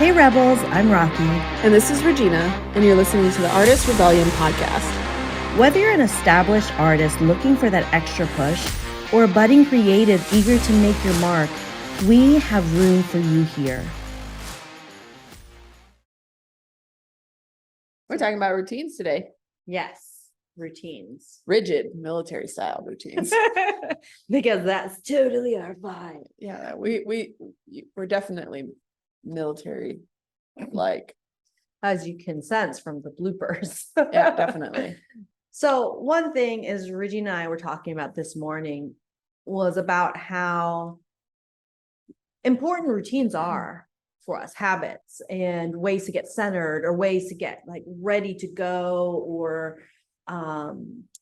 Hey Rebels, I'm Rocky. And this is Regina, and you're listening to the Artist Rebellion podcast. Whether you're an established artist looking for that extra push or a budding creative eager to make your mark, we have room for you here. We're talking about routines today. Yes, routines. Rigid military style routines. Because that's totally our vibe. Yeah, we're definitely military like. As you can sense from the bloopers. Yeah, definitely. So one thing is Regina and I were talking about this morning was about how important routines are for us, habits and ways to get centered or ways to get like ready to go or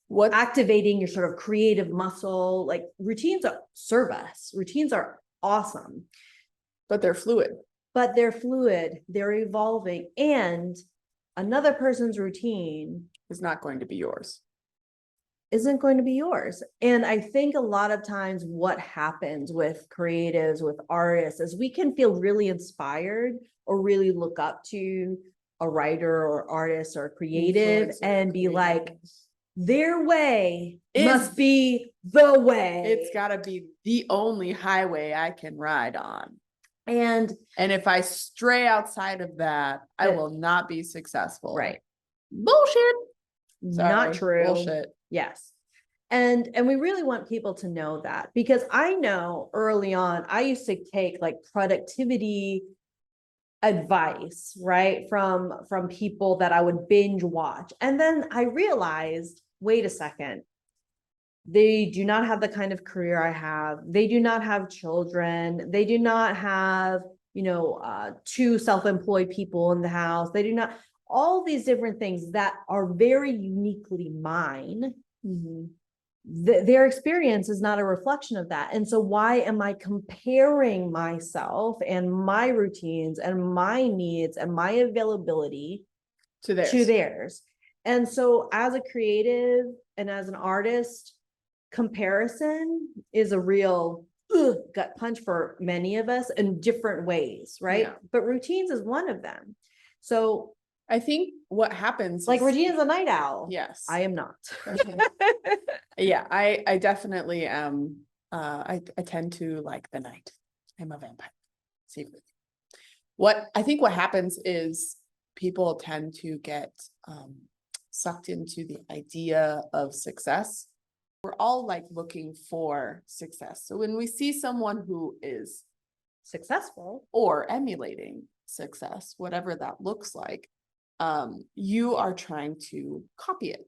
what activating your sort of creative muscle. Like routines serve us. Routines are awesome. But they're fluid. They're evolving, and another person's routine is not going to be yours. Isn't going to be yours. And I think a lot of times what happens with creatives, with artists, is we can feel really inspired or really look up to a writer or artist or creative and be like, their way must be the way. It's got to be the only highway I can ride on. And if I stray outside of that, I will not be successful. Right. Bullshit. Sorry, not true. Bullshit. Yes. And we really want people to know that, because I know early on, I used to take like productivity advice, right? From people that I would binge watch. And then I realized, wait a second, they do not have the kind of career I have. They do not have children. They do not have, two self-employed people in the house. They do not, all these different things that are very uniquely mine. Mm-hmm. Their experience is not a reflection of that. And so why am I comparing myself and my routines and my needs and my availability to theirs? And so as a creative and as an artist, comparison is a real gut punch for many of us in different ways, right? Yeah. But routines is one of them. So I think what happens, like Regina's a night owl. Yes. I am not. Yeah, I definitely am. I tend to like the night. I'm a vampire. Secretly. What happens is people tend to get sucked into the idea of success. We're all like looking for success. So when we see someone who is successful or emulating success, whatever that looks like, you are trying to copy it.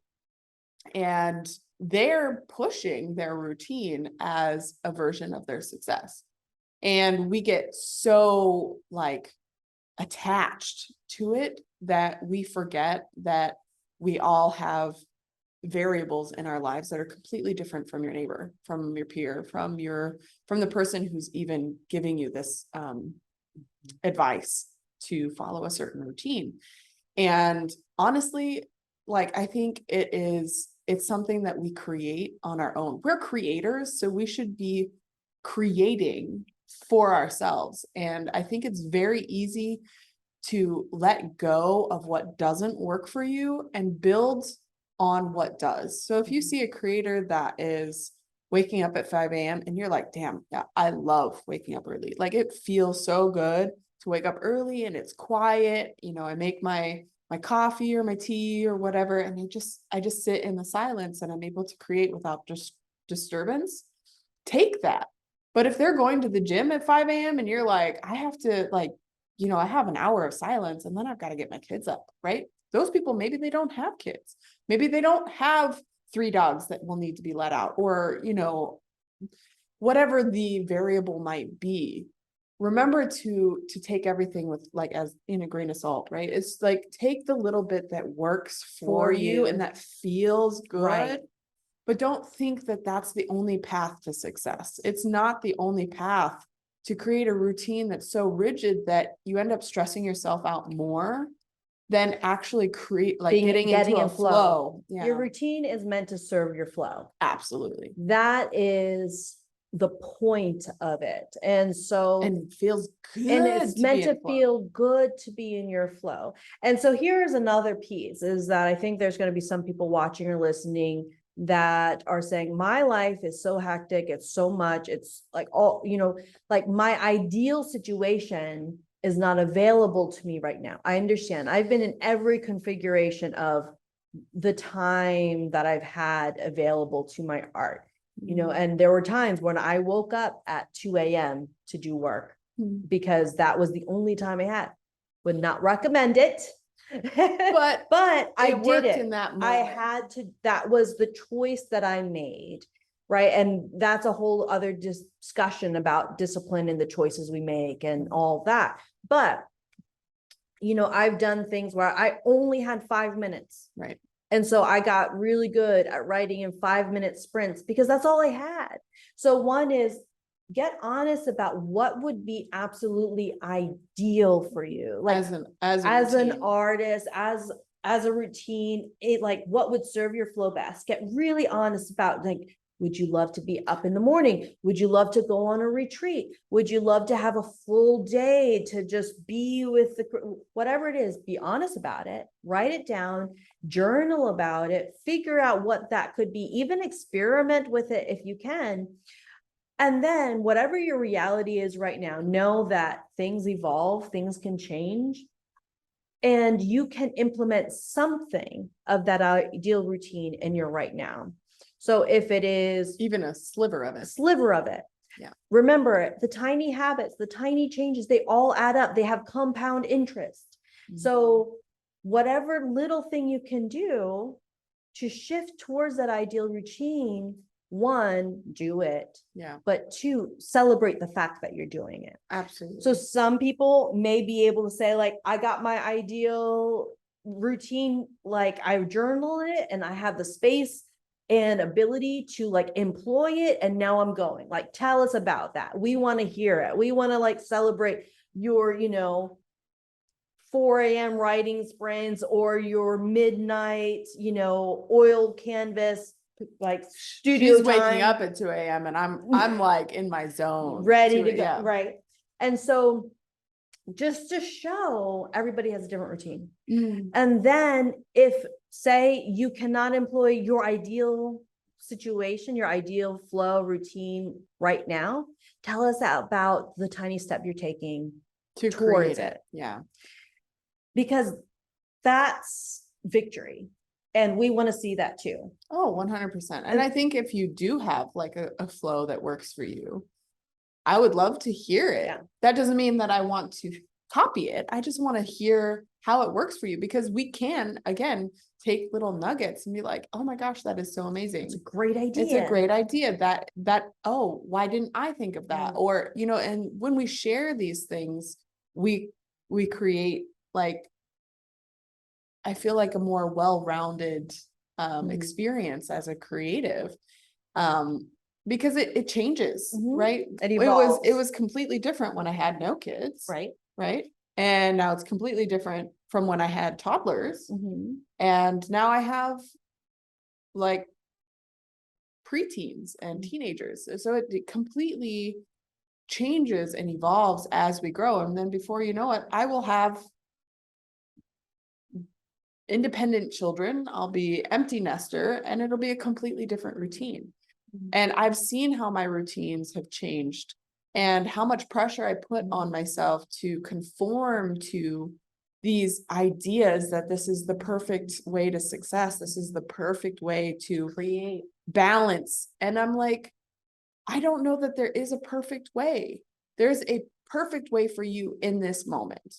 And they're pushing their routine as a version of their success. And we get so like attached to it that we forget that we all have variables in our lives that are completely different from your neighbor, from your peer, from the person who's even giving you this advice to follow a certain routine. And honestly, like, I think it's something that we create on our own. We're creators, so we should be creating for ourselves. And I think it's very easy to let go of what doesn't work for you and build on what does. So if you see a creator that is waking up at 5 a.m. and you're like, damn, yeah, I love waking up early. Like, it feels so good to wake up early and it's quiet. I make my coffee or my tea or whatever, and I just sit in the silence and I'm able to create without just disturbance. Take that. But if they're going to the gym at 5 a.m. and you're like, I have to I have an hour of silence and then I've got to get my kids up, right? Those people, maybe they don't have kids. Maybe they don't have 3 dogs that will need to be let out, or, whatever the variable might be. Remember to take everything with as in a grain of salt, right? It's like, take the little bit that works for you and that feels good, right. But don't think that that's the only path to success. It's not the only path to create a routine that's so rigid that you end up stressing yourself out more than actually getting into a flow. Yeah. Your routine is meant to serve your flow. Absolutely. That is the point of it. And so, And it feels good. and it's meant be in to flow. feel good to be in your flow. And so here's another piece, is that I think there's going to be some people watching or listening that are saying, my life is so hectic, it's so much, it's like all, like my ideal situation is not available to me right now. I understand. I've been in every configuration of the time that I've had available to my art, and there were times when I woke up at 2 a.m. to do work because that was the only time I had. Would not recommend it. But I did it in that moment. I had to, that was the choice that I made. Right. And that's a whole other discussion about discipline and the choices we make and all that. But, I've done things where I only had 5 minutes. Right. And so I got really good at writing in 5-minute sprints because that's all I had. So one is, get honest about what would be absolutely ideal for you. Like as an artist, as a routine, what would serve your flow best. Get really honest about, like, would you love to be up in the morning? Would you love to go on a retreat? Would you love to have a full day to just be with whatever it is? Be honest about it, write it down, journal about it, figure out what that could be, even experiment with it if you can. And then whatever your reality is right now, know that things evolve, things can change, and you can implement something of that ideal routine in your right now. So if it is even a sliver of it. Yeah. Remember, the tiny habits, the tiny changes, they all add up. They have compound interest. So whatever little thing you can do to shift towards that ideal routine, one, do it. Yeah. But two, celebrate the fact that you're doing it. Absolutely. So some people may be able to say, like, I got my ideal routine, like I journal it and I have the space and ability to like employ it, and now I'm going. Like, tell us about that. We want to hear it. We want to like celebrate your 4 a.m. writing sprints or your midnight oil canvas like studio She's waking time. up at 2 a.m. and I'm like in my zone, ready to go. Yeah. Right. And so just to show everybody has a different routine. And then if, say, you cannot employ your ideal situation, your ideal flow routine right now, tell us about the tiny step you're taking towards it. Yeah. Because that's victory. And we want to see that too. Oh, 100%. And I think if you do have like a flow that works for you, I would love to hear it. Yeah. That doesn't mean that I want to copy it. I just want to hear how it works for you, because we can, again, take little nuggets and be like, oh my gosh, that is so amazing. It's a great idea. It's a great idea oh, why didn't I think of that? Or, and when we share these things, we create, like, I feel like a more well-rounded experience as a creative. Because it changes, right? It evolves. It was completely different when I had no kids. Right. And now it's completely different from when I had toddlers. And now I have like preteens and teenagers. So it completely changes and evolves as we grow. And then before you know it, I will have independent children. I'll be empty nester, and it'll be a completely different routine. And I've seen how my routines have changed and how much pressure I put on myself to conform to these ideas that this is the perfect way to success. This is the perfect way to create balance. And I'm like, I don't know that there is a perfect way. There's a perfect way for you in this moment.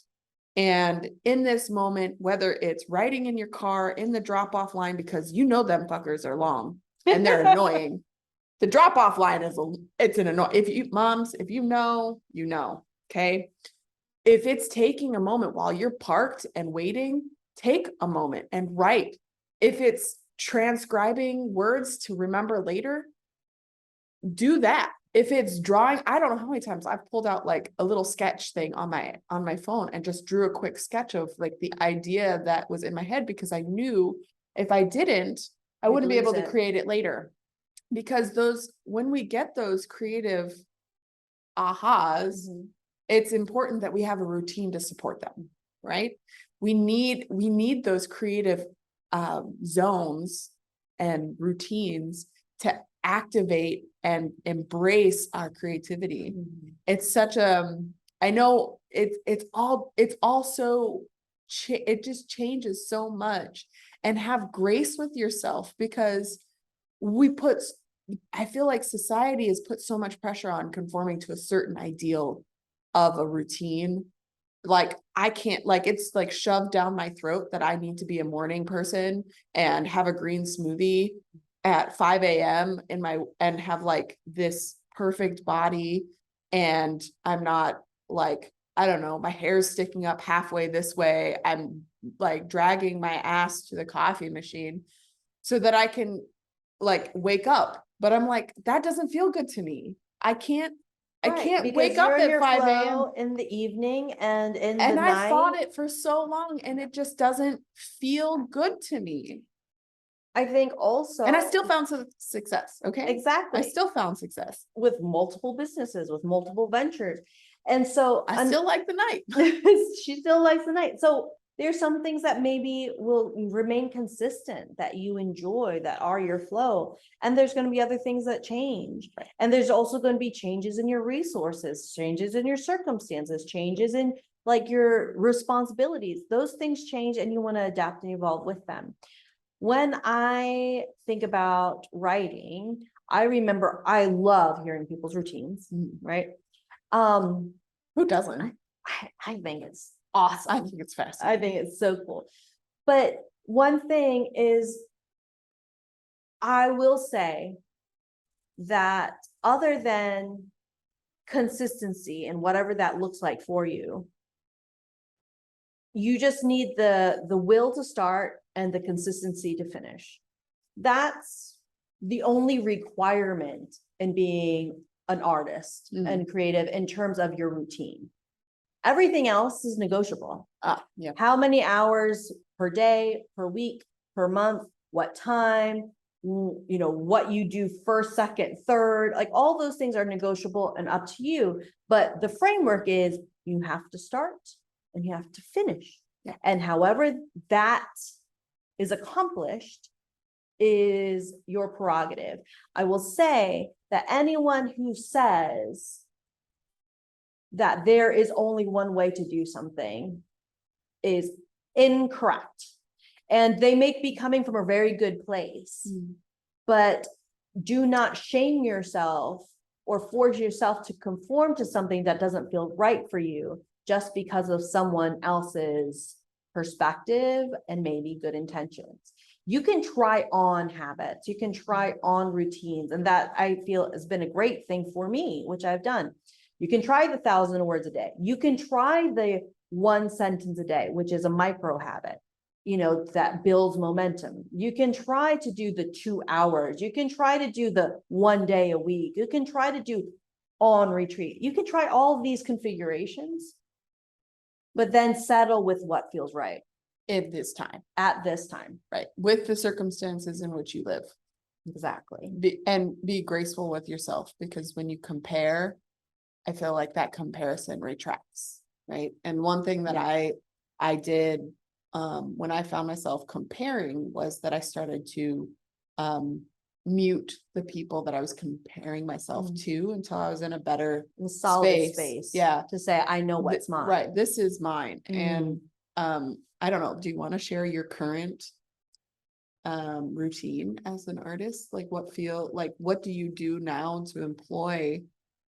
And in this moment, whether it's writing in your car, in the drop-off line, because them fuckers are long and they're annoying. The drop-off line it's an annoying. If you know, okay. If it's taking a moment while you're parked and waiting, take a moment and write. If it's transcribing words to remember later, do that. If it's drawing, I don't know how many times I've pulled out like a little sketch thing on my phone and just drew a quick sketch of like the idea that was in my head, because I knew if I didn't, I wouldn't be able to create it later. because when we get those creative ahas, Mhm. it's important that we have a routine to support them, right? We need those creative zones and routines to activate and embrace our creativity. Mhm. It's such a, I know it's also it just changes so much. And have grace with yourself, because I feel like society has put so much pressure on conforming to a certain ideal of a routine. Like I can't, like it's like shoved down my throat that I need to be a morning person and have a green smoothie at 5 a.m. and have like this perfect body. And I'm not like, I don't know, my hair's sticking up halfway this way. I'm like dragging my ass to the coffee machine so that I can like wake up. But I'm like, that doesn't feel good to me. I can't Right, because wake you're up in at your 5 a.m. flow in the evening and in the And I fought night. it for so long and it just doesn't feel good to me. I think And I also, still found some success. Okay. I exactly, still found success. with multiple businesses, with multiple ventures. And so I still like the night. she still likes the night. So there's some things that maybe will remain consistent that you enjoy, that are your flow. And there's going to be other things that change. Right. And there's also going to be changes in your resources, changes in your circumstances, changes in like your responsibilities. Those things change and you want to adapt and evolve with them. When I think about writing, I remember I love hearing people's routines, right? Who doesn't? I think it's I awesome. think it's I fascinating. think it's so cool. But one thing is, I will say that other than consistency and whatever that looks like for you, you just need the will to start and the consistency to finish. That's the only requirement in being an artist and creative in terms of your routine. Everything else is negotiable. Yeah. How many hours per day, per week, per month, what time, you know, what you do first, second, third, like all those things are negotiable and up to you. But the framework is you have to start and you have to finish. Yeah. And however that is accomplished is your prerogative. I will say that anyone who says that there is only one way to do something is incorrect. And they may be coming from a very good place, but do not shame yourself or force yourself to conform to something that doesn't feel right for you just because of someone else's perspective and maybe good intentions. You can try on habits, you can try on routines, and that I feel has been a great thing for me, which I've done. You can try the 1,000 words a day. You can try the 1 sentence a day, which is a micro habit, you know, that builds momentum. You can try to do the 2 hours. You can try to do the 1 day a week. You can try to do on retreat. You can try all of these configurations, but then settle with what feels right At this time. at this time. Right. With the circumstances in which you live. Exactly. Be graceful with yourself, because when you compare, I feel like that comparison retracts, right? And one thing that I did when I found myself comparing was that I started to mute the people that I was comparing myself to until I was in a better solid space. Yeah. To say, I know what's mine. Right. This is mine. And I don't know, do you want to share your current routine as an artist? Like what do you do now to employ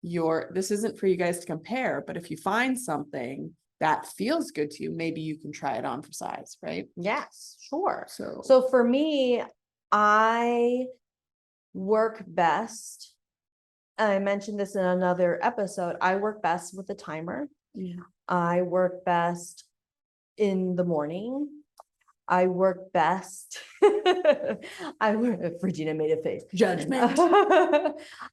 this isn't for you guys to compare, but if you find something that feels good to you, maybe you can try it on for size, right? Yes, sure. So So for me, I work best. I mentioned this in another episode. I work best with a timer. I work best in the morning. I work best. Regina made a face. Judgment.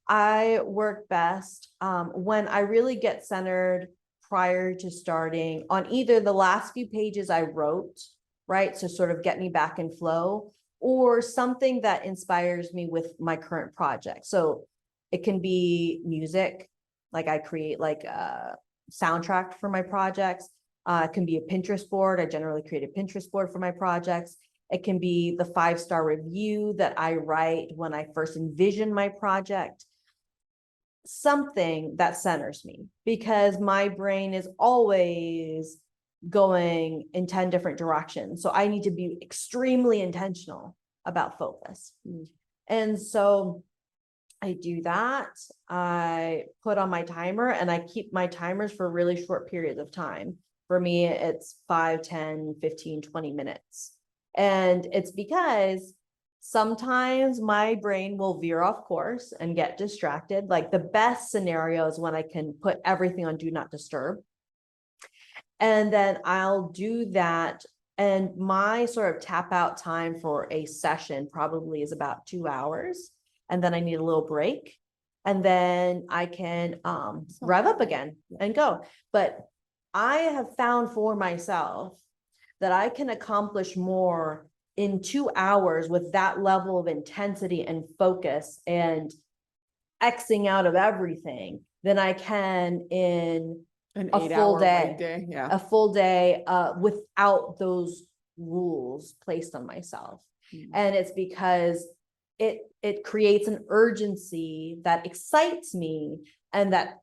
I work best when I really get centered prior to starting on either the last few pages I wrote, right? So sort of get me back in flow, or something that inspires me with my current project. So it can be music, like I create like a soundtrack for my projects. It can be a Pinterest board. I generally create a Pinterest board for my projects. It can be the 5-star review that I write when I first envision my project. Something that centers me, because my brain is always going in 10 different directions. So I need to be extremely intentional about focus. And so I do that. I put on my timer, and I keep my timers for really short periods of time. For me, it's 5, 10, 15, 20 minutes. And it's because sometimes my brain will veer off course and get distracted. Like the best scenario is when I can put everything on do not disturb. And then I'll do that. And my sort of tap out time for a session probably is about 2 hours. And then I need a little break. And then I can rev up again and go. But I have found for myself that I can accomplish more in 2 hours with that level of intensity and focus and Xing out of everything than I can in An a 8 full hour day. weekday, yeah. A full day without those rules placed on myself. And it's because it creates an urgency that excites me, and that,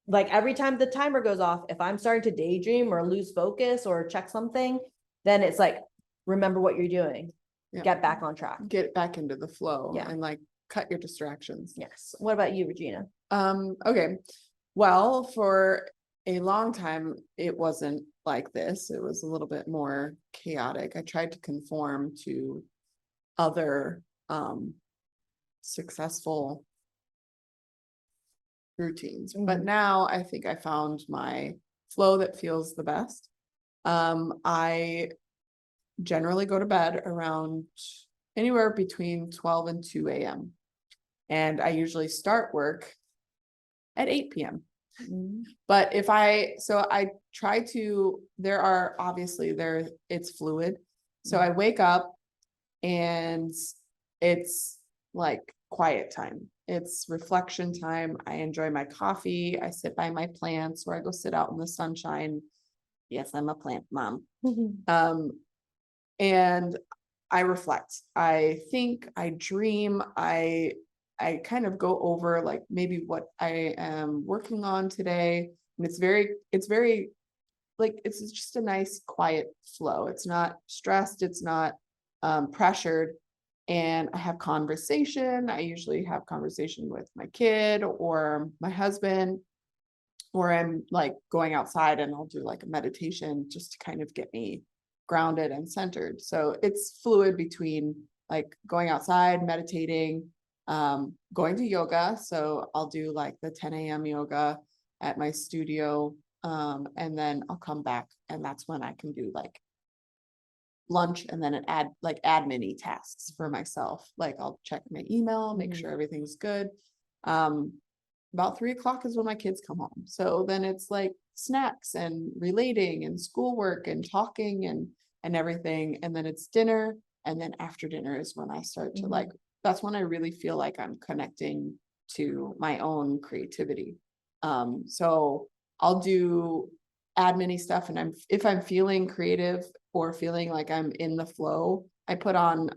like, every time the timer goes off, if I'm starting to daydream or lose focus or check something, then it's like, remember what you're doing. Yeah. Get back on track. Get back into the flow, Yeah. and like cut your distractions. Yes. What about you, Regina? Okay. Well, for a long time, it wasn't like this. It was a little bit more chaotic. I tried to conform to other successful routines, but now I think I found my flow that feels the best. I generally go to bed around anywhere between 12 and 2 a.m. And I usually start work at 8 p.m. But I try to, it's fluid. So I wake up and it's like quiet time. It's reflection time. I enjoy my coffee. I sit by my plants, or I go sit out in the sunshine. Yes, I'm a plant mom. And I reflect. I think, I dream, I kind of go over like maybe what I am working on today. And it's very like, it's just a nice quiet flow. It's not stressed. It's not pressured. And I have conversation. I usually have conversation with my kid or my husband, or I'm like going outside and I'll do like a meditation just to kind of get me grounded and centered. So it's fluid between like going outside, meditating, going to yoga. So I'll do like the 10 a.m. yoga at my studio. And then I'll come back, and that's when I can do like lunch, and then add admin-y tasks for myself. Like I'll check my email, make sure everything's good. About 3 o'clock is when my kids come home. So then it's like snacks and relating and schoolwork and talking and everything. And then it's dinner. And then after dinner is when I start to like, that's when I really feel like I'm connecting to my own creativity. So I'll do admin-y stuff. And if I'm feeling creative or feeling like I'm in the flow, I put on,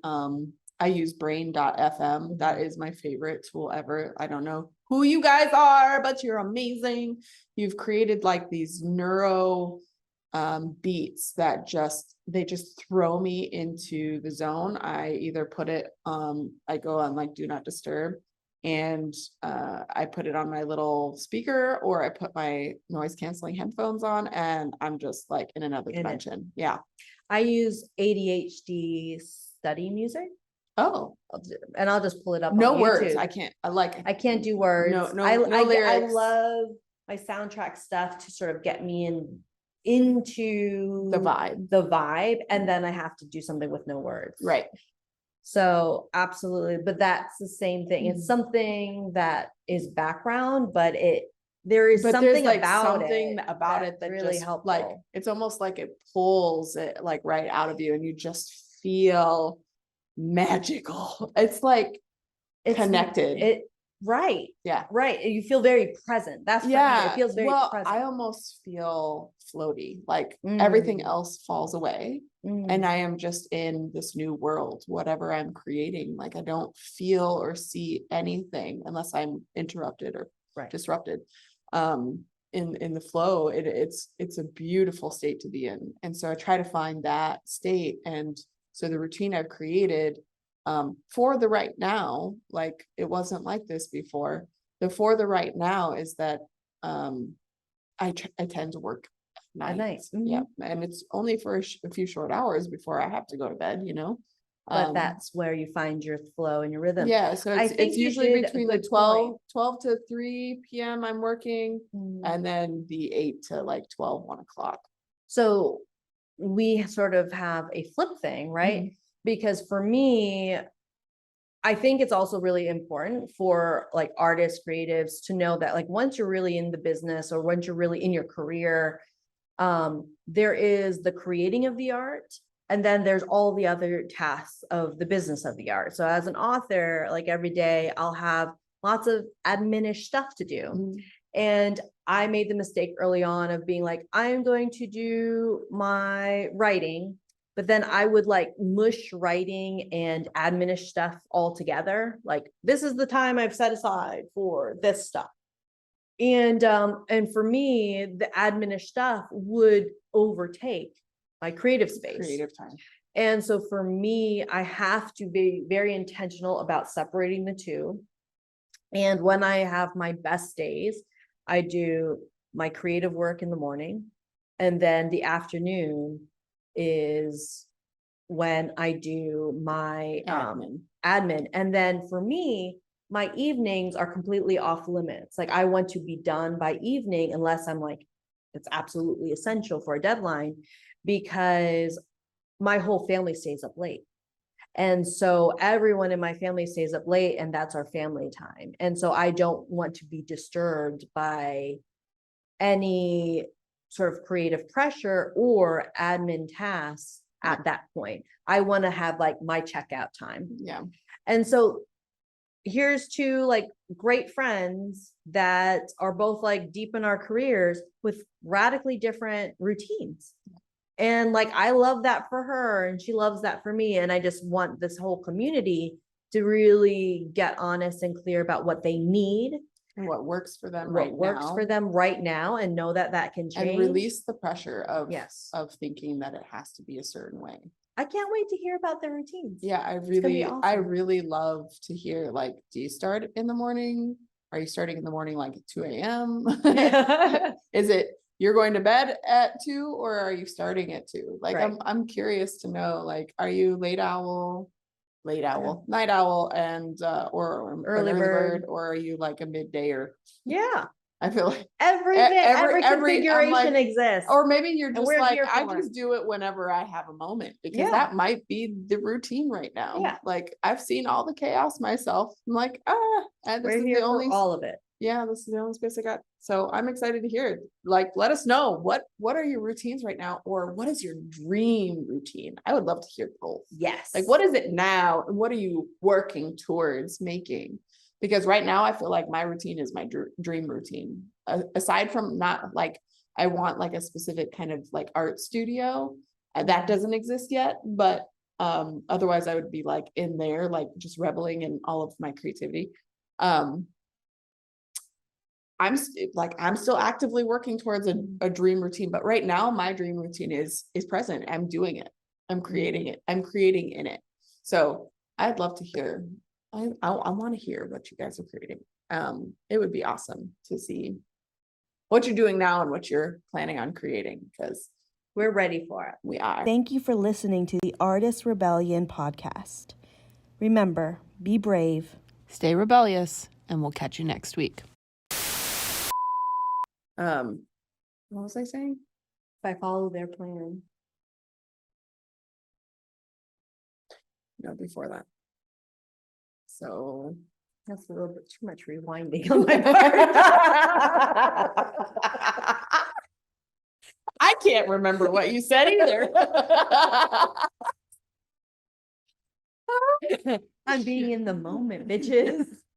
I use brain.fm. That is my favorite tool ever. I don't know who you guys are, but you're amazing. You've created like these neuro beats that they just throw me into the zone. I either put it, I go on like do not disturb, and I put it on my little speaker, or I put my noise canceling headphones on, and I'm just like in another dimension. Yeah. I use ADHD study music. Oh, and I'll just pull it up. No on words. YouTube. I can't do words. No I lyrics. love my soundtrack stuff to sort of get me into the vibe. And then I have to do something with no words. Right. So absolutely. But that's the same thing. It's something that is background, but there's something like about it that really just helpful. like, it's almost like it pulls it like right out of you, and you just feel magical. It's like It's connected. Right. Yeah. Right. You feel very present. That's for me. It feels very Well, present. I almost feel floaty, like everything Mm. else falls away. And I am just in this new world, whatever I'm creating. Like I don't feel or see anything unless I'm interrupted or disrupted. In the flow, it's a beautiful state to be in. And so I try to find that state. And so the routine I've created for the right now, like it wasn't like this before. The for the right now is that I tend to work at night. Yeah, and it's only for a few short hours before I have to go to bed, you know. But that's where you find your flow and your rhythm. Yeah, so it's usually between the 12 to 3 p.m. I'm working, and then the 8 to like 12, 1 o'clock. So we sort of have a flip thing, right? Because for me, I think it's also really important for like artists, creatives to know that like once you're really in the business or once you're really in your career, there is the creating of the art, and then there's all the other tasks of the business of the art. So as an author, like every day I'll have lots of admin-ish stuff to do. And I made the mistake early on of being like, I'm going to do my writing, but then I would like mush writing and admin-ish stuff all together. Like, this is the time I've set aside for this stuff. And for me, the admin-ish stuff would overtake my creative space. Creative time. And so for me, I have to be very intentional about separating the two. And when I have my best days, I do my creative work in the morning. And then the afternoon is when I do my admin. And then for me, my evenings are completely off limits. Like I want to be done by evening unless I'm like, it's absolutely essential for a deadline, because my whole family stays up late. And so everyone in my family stays up late, and that's our family time. And so I don't want to be disturbed by any sort of creative pressure or admin tasks at that point. I want to have like my checkout time. Yeah. And so here's two like great friends that are both like deep in our careers with radically different routines. And like, I love that for her and she loves that for me. And I just want this whole community to really get honest and clear about what they need. And what works for them right now, and know that that can change. And release the pressure of, yes, of thinking that it has to be a certain way. I can't wait to hear about their routines. Yeah, awesome. I really love to hear, like, do you start in the morning? Are you starting in the morning like at 2 a.m.? Is it you're going to bed at 2 or are you starting at 2? Like, I'm curious to know, like, are you night owl, and or early bird, or are you like a middayer? Yeah. I feel like every configuration exists. Or maybe you're just like, I just do it whenever I have a moment, because that might be the routine right now. Yeah. Like, I've seen all the chaos myself. I'm like, and this is the only all of it. Yeah, this is the only space I got. So I'm excited to hear it. Like, let us know what are your routines right now, or what is your dream routine? I would love to hear both. Yes. Like, what is it now, and what are you working towards making? Because right now I feel like my routine is my dream routine. Aside from not like, I want like a specific kind of like art studio that doesn't exist yet, but otherwise I would be like in there, like just reveling in all of my creativity. I'm still actively working towards a dream routine, but right now my dream routine is present. I'm doing it. I'm creating it. I'm creating in it. So I'd love to hear. I want to hear what you guys are creating. It would be awesome to see what you're doing now and what you're planning on creating, because we're ready for it. We are. Thank you for listening to the Artist Rebellion podcast. Remember, be brave, stay rebellious, and we'll catch you next week. What was I saying? If I follow their plan. No, before that. So that's a little bit too much rewinding on my part. I can't remember what you said either. I'm being in the moment, bitches.